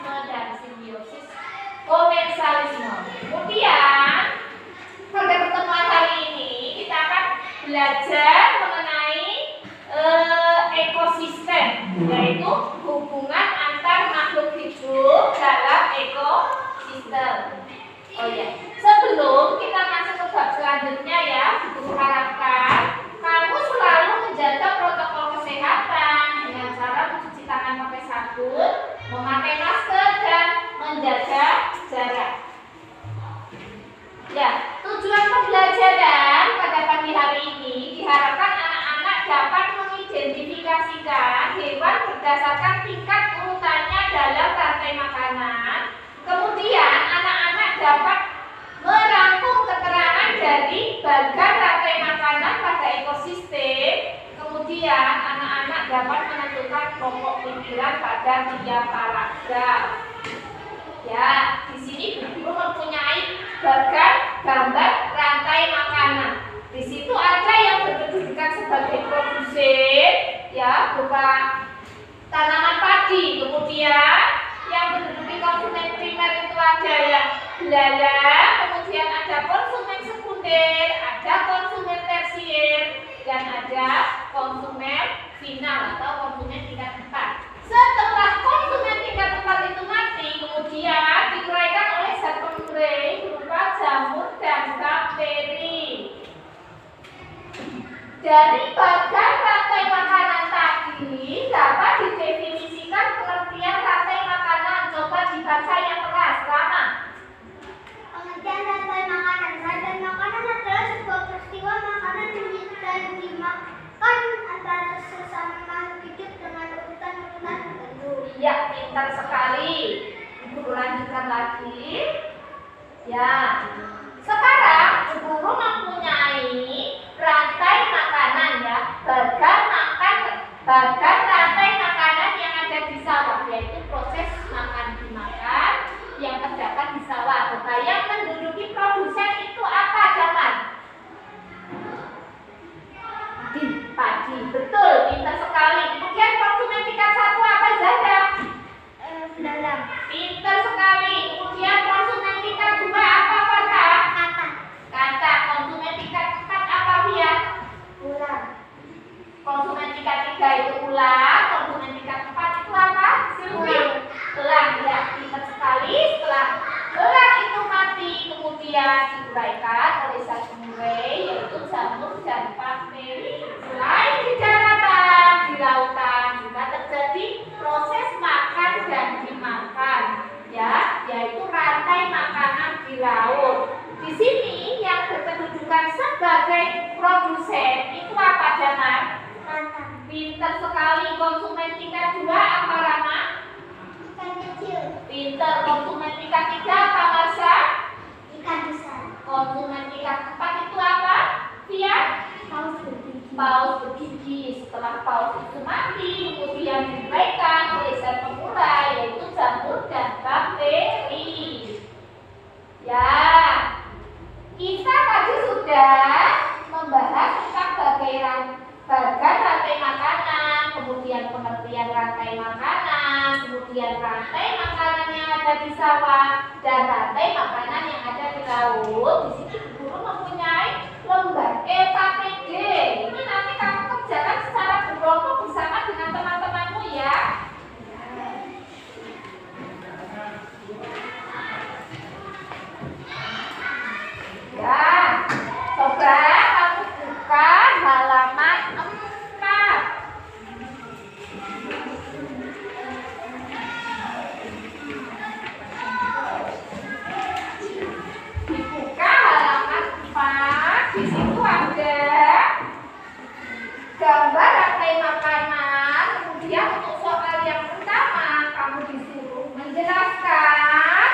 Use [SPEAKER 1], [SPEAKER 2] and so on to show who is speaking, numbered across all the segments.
[SPEAKER 1] mutualisme dan simbiosis komensalisme. Kemudian pada pertemuan hari ini kita akan belajar mengenai ekosistem, yaitu hubungan antar makhluk hidup dalam ekosistem. Oh ya, sebelum kita masuk ke bab selanjutnya ya, Ibu harapkan kamu selalu menjaga protokol kesehatan dengan cara mencuci tangan pakai sabun, memakai masker dan menjaga jarak. Ya, tujuan pembelajaran pada pagi hari ini diharapkan anak-anak dapat mengidentifikasikan hewan berdasarkan tingkat urutannya dalam rantai makanan. Kemudian anak-anak dapat merangkum keterangan dari bagian rantai makanan pada ekosistem. Kemudian anak-anak dapat menentukan pokok pikiran pada tiap paragraf. Ya, di sini guru mempunyai bagian gambar rantai makanan. Di situ ada yang berkedudukan sebagai produsen, ya, berupa tanaman padi. Kemudian yang menduduki konsumen primer itu ada yang belalang, kemudian ada konsumen sekunder, ada konsumen tersier, dan ada konsumen final atau konsumen tingkat 4. Setelah konsumen tingkat 4 itu mati, kemudian diuraikan oleh zat pengurai berupa jamur dan bakteri. Dari bagian rantai makanan tadi dapat didefinisikan pengertian rantai makanan. Coba dibaca yang keras, Rama.
[SPEAKER 2] Pengertian rantai makanan. Rantai makanan adalah sebuah peristiwa makanan yang dimakan antara sesama makhluk hidup dengan urutan-urutan tertentu.
[SPEAKER 1] Ya, pintar sekali. Guru lanjutkan lagi. Ya, sekarang guru mempunyai rantai makanan ya, bagian rantai makanan yang ada di sawah, yaitu proses makan dimakan yang terdapat di sawah. Coba yang menduduki produsen itu apa, Jaman? Padi, betul, pintar sekali. Kemudian konsumen tingkat 1 apa, Zada?
[SPEAKER 2] Belalang.
[SPEAKER 1] Pintar sekali. Kemudian konsumen tingkat 2 apa, Farha? Kata. Konsumen tingkat 4 apa, Fia?
[SPEAKER 2] Ular.
[SPEAKER 1] Konsumen tingkat 3 itu ular. Konsumen tingkat 4 itu apa? Silvi. Elang. Ya, pintar sekali. Setelah elang itu mati, kemudian diuraikan oleh zat pengurai, yaitu jamur dan bakteri. Selain di daratan, di lautan juga terjadi proses makan dan dimakan, ya, yaitu rantai makanan di laut. Di sini yang berkedudukan sebagai produsen itu apa, Jaman? Pintar sekali. Konsumen tingkat 2 apa, Rama?
[SPEAKER 2] Ikan kecil.
[SPEAKER 1] Pintar. Konsumen tingkat 3 apa, Marsha?
[SPEAKER 2] Ikan besar.
[SPEAKER 1] Konsumen tingkat 4 itu apa, Fia?
[SPEAKER 2] Paus bergigi.
[SPEAKER 1] Paus bergigi. Setelah paus itu mati, kemudian diuraikan oleh zat pengurai, yaitu jamur dan bakteri. Ya, kita tadi sudah membahas tentang bagian rantai makanan, kemudian pengertian rantai makanan, kemudian rantai makanan yang ada di sawah, dan rantai makanan yang ada di laut. Di sini guru mempunyai lembar EKTD. Ini nanti kamu kerjakan secara berkelompok bersama dengan teman-temanmu ya. Ya, coba kamu buka halaman 4. Dibuka halaman 4. Di situ ada gambar rantai makanan. Kemudian untuk soal yang pertama, kamu disuruh menjelaskan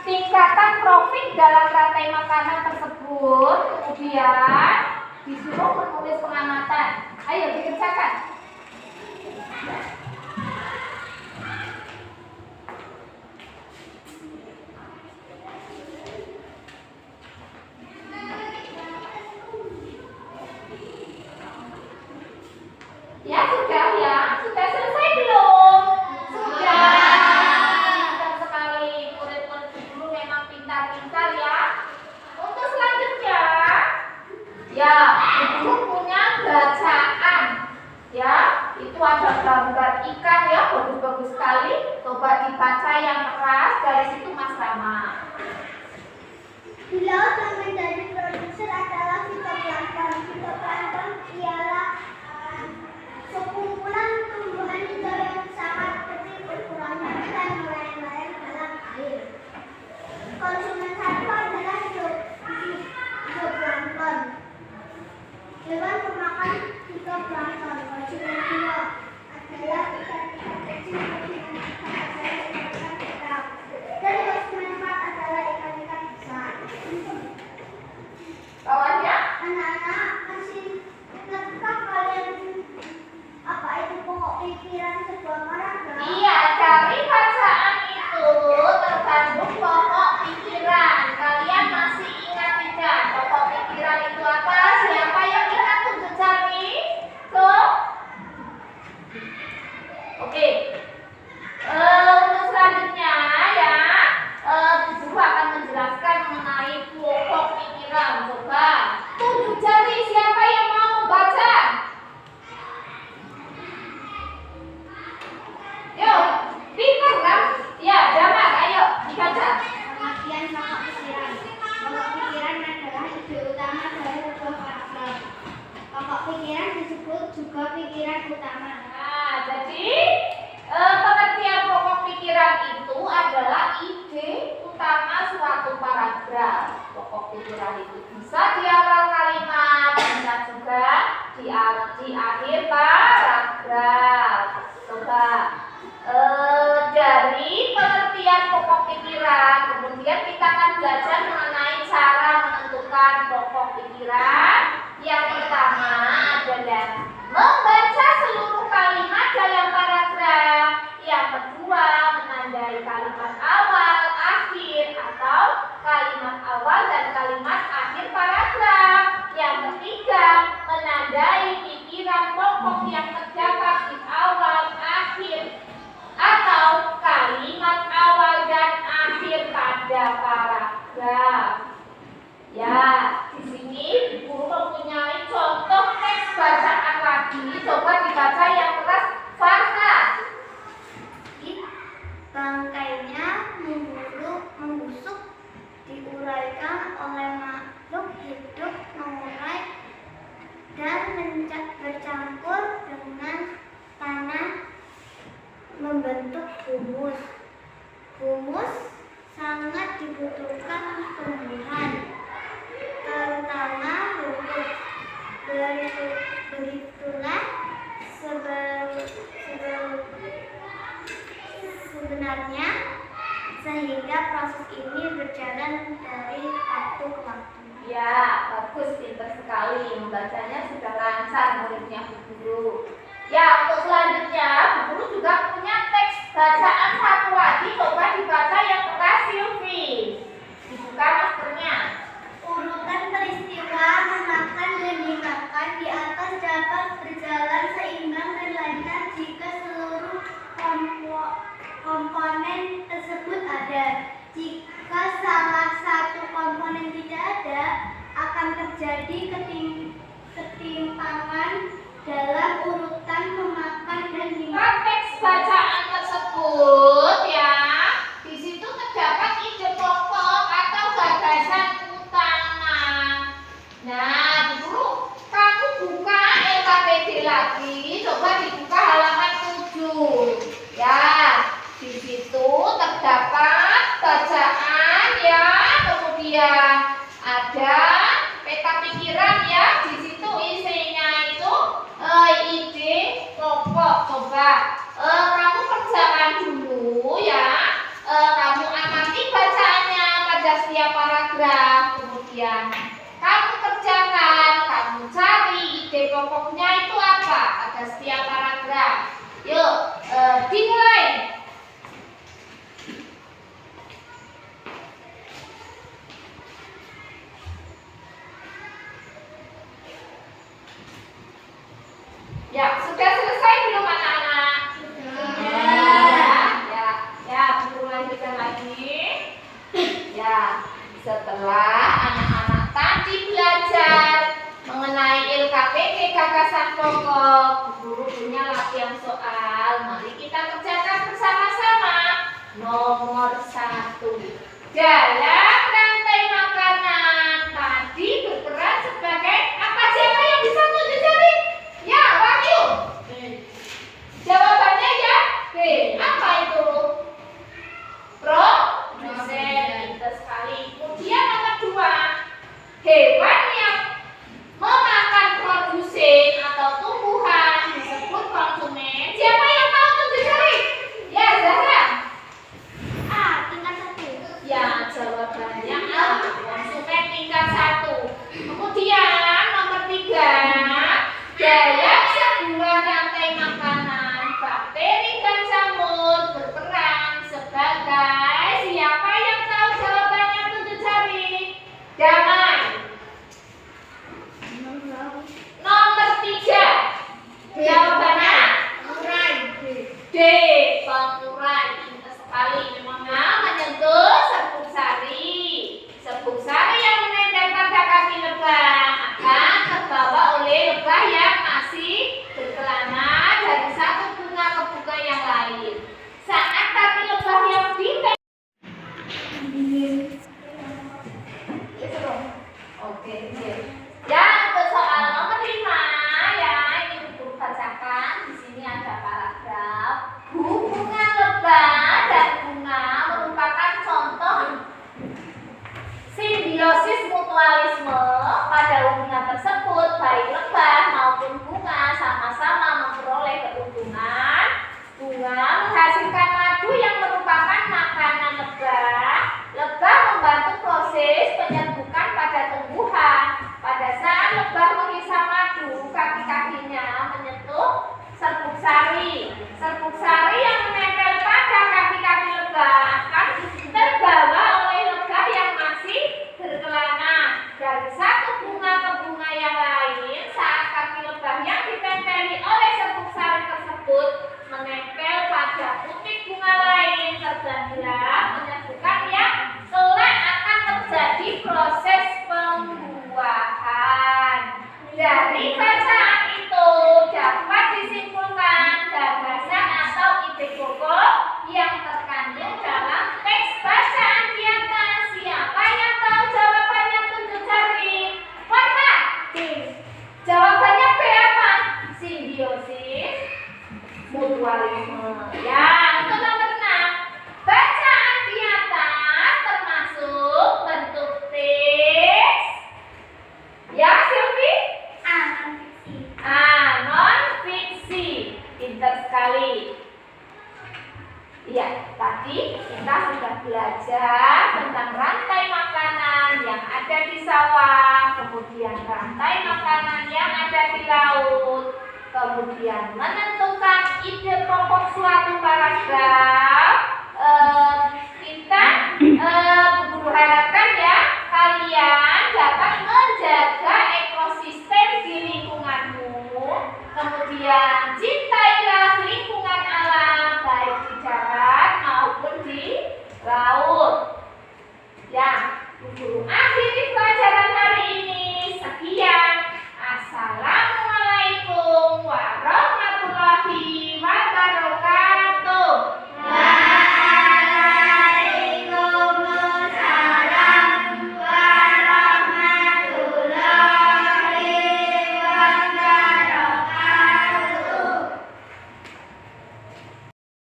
[SPEAKER 1] tingkatan profit dalam rantai makanan tersebut. Kemudian disuruh menulis pengamatan. Ayo dikerjakan. Ya sudah ya, sudah selesai belum? Sudah. keras, dari situ Mas Rama.
[SPEAKER 2] Di laut yang menjadi produser adalah fitoplankton. Fitoplankton ialah sekumpulan tumbuhan hijau yang sangat kecil ukurannya dan melayang-layang dalam air. Konsumen satwa adalah zooplankton. Hewan pemakan fitoplankton. Konsumen kedua adalah ikan-ikan kecil dengan ikan-ikan besar. Dan konsumen keempat adalah ikan-ikan besar.
[SPEAKER 1] Bawahnya?
[SPEAKER 2] Anak-anak, masih ingatkah kalian apa itu pokok pikiran sebuah paragraf?
[SPEAKER 1] Iya, dari bacaan itu terkandung pokok pikiran. Kalian masih ingat tidak? Pokok pikiran itu apa? Siapa yang ingat tunjuk jari? Tuh. Oke. Untuk selanjutnya ya, guru akan menjelaskan mengenai pokok pikiran. Coba tunjuk jari siapa yang mau membaca. Yuk, pintar kan? Ya, Damar, ayo dibaca.
[SPEAKER 2] Pengertian pokok pikiran. Pokok pikiran adalah ide utama dari sebuah paragraf. Pokok pikiran disebut juga pikiran utama.
[SPEAKER 1] Nah, jadi pengertian pokok pikiran itu adalah ide utama suatu paragraf. Pokok pikiran itu bisa di awal kalimat, bisa juga di akhir paragraf. Coba dari pengertian pokok pikiran, kemudian kita akan belajar mengenai cara menentukan pokok pikiran. Yang pertama adalah membaca seluruh kalimat dalam paragraf. Yang kedua, menandai kalimat awal, akhir, atau kalimat awal dan kalimat akhir paragraf. Yang ketiga, menandai pikiran pokok yang terdapat di awal, akhir, atau kalimat awal dan akhir pada paragraf. Ya, di sini guru mempunyai contoh teks bacaan lagi. Coba dibaca yang keras, Farha.
[SPEAKER 2] Bangkainya membusuk, diuraikan oleh makhluk hidup, mengurai dan bercampur dengan tanah membentuk humus. Humus sangat dibutuhkan tumbuhan, terutama rumput. Begitulah sebenarnya sehingga proses ini berjalan dari waktu ke waktu.
[SPEAKER 1] Ya, bagus, pintar sekali. Membacanya sudah lancar muridnya Bu Guru. Ya, untuk selanjutnya Bu Guru juga punya teks bacaan satu lagi. Coba dibaca yang keras, Silvi. Dibuka maskernya.
[SPEAKER 2] Urutan peristiwa memakan dan dimakan di atas dapat berjalan seimbang dan lancar jika seluruh komponen tersebut ada. Jika salah satu komponen tidak ada, akan terjadi ketimpangan dalam urutan memakan dan dimakan.
[SPEAKER 1] Teks bacaan tersebut ya, di situ terdapat ide pokok atau gagasan utama. Nah, Guru, kamu buka LKPD lagi, coba dibuka halaman 7. Ya, di situ terdapat bacaan ya, kemudian ada peta pikiran ya, di situ isinya itu ide pokok. Coba kamu kerjakan dulu ya, kamu amati bacaannya pada setiap paragraf, kemudian kamu kerjakan, kamu cari ide pokoknya itu apa pada setiap paragraf. Yuk, dimulai. Ya, sudah selesai belum anak-anak? Sudah. Ya, Bu lanjutkan lagi. Ya, setelah anak-anak tadi belajar mengenai LKPD gagasan pokok, guru punya latihan soal. Mari kita kerjakan bersama-sama. Nomor 1. Dalam rantai makanan tadi berperan sebagai apa? Siapa yang bisa tunjuk jari? Ya, Wahyu. Jawabannya ya B. Apa itu? Produsen. Pintar sekali. Kemudian nomor 2. Hewan yang memakan produsen atau tumbuhan disebut konsumen. Siapa yang tahu tunjuk jari? Ya, Zahra.
[SPEAKER 2] Tingkat 1.
[SPEAKER 1] Ya, jawabannya A. Konsumen tingkat 1. Kemudian nomor 3. Dalam sebuah rantai makanan, bakteri dan jamur berperan sebagai siapa yang tahu jawabannya tunjuk jari? Damai. Nomor 3. Jawabannya D. Pengurai. Pintar sekali. Memangnya menyentuh serbuk sari. Serbuk sari yang menempel pada kaki lebah akan terbawa oleh lebah yang masih berkelana dari satu bunga ke bunga yang lain. Saat kaki lebah yang ditempel. Oke. Ya, untuk soal nomor 5 ya, ini Ibu bacakan. Di sini ada paragraf. Hubungan lebah dan bunga merupakan contoh simbiosis mutualisme. Pada hubungan tersebut, baik lebah maupun bunga sama-sama memperoleh keuntungan. Bunga menghasilkan madu yang merupakan makanan lebah. Lebah membantu proses penyerbukan pada tumbuhan. Pada saat lebah menghisap madu, kaki-kakinya menyentuh serbuk sari. Serbuk sari yang menempel pada kaki-kaki lebah akan terbawa oleh lebah yang masih berkelana dari satu bunga ke bunga yang lain. Saat kaki lebah yang ditempeli oleh serbuk sari tersebut menempel pada putik bunga lain, terjadilah penyerbukan yang kelak akan terjadi proses pembuahan. Dari bacaan itu dapat disimpulkan gagasan atau ide pokok yang terkandung dalam teks bacaan di atas. Siapa yang tahu jawabannya tunjuk jari? Warna. Jawabannya B apa? Simbiosis mutualisme. Ya, untuk nomor 6. Bacaan di atas termasuk bentuk teks. Ya, Silvi? Non fiksi. Pintar sekali. Ya, tadi kita sudah belajar tentang rantai makanan yang ada di sawah, kemudian rantai makanan yang ada di laut, kemudian menentukan ide pokok suatu paragraf,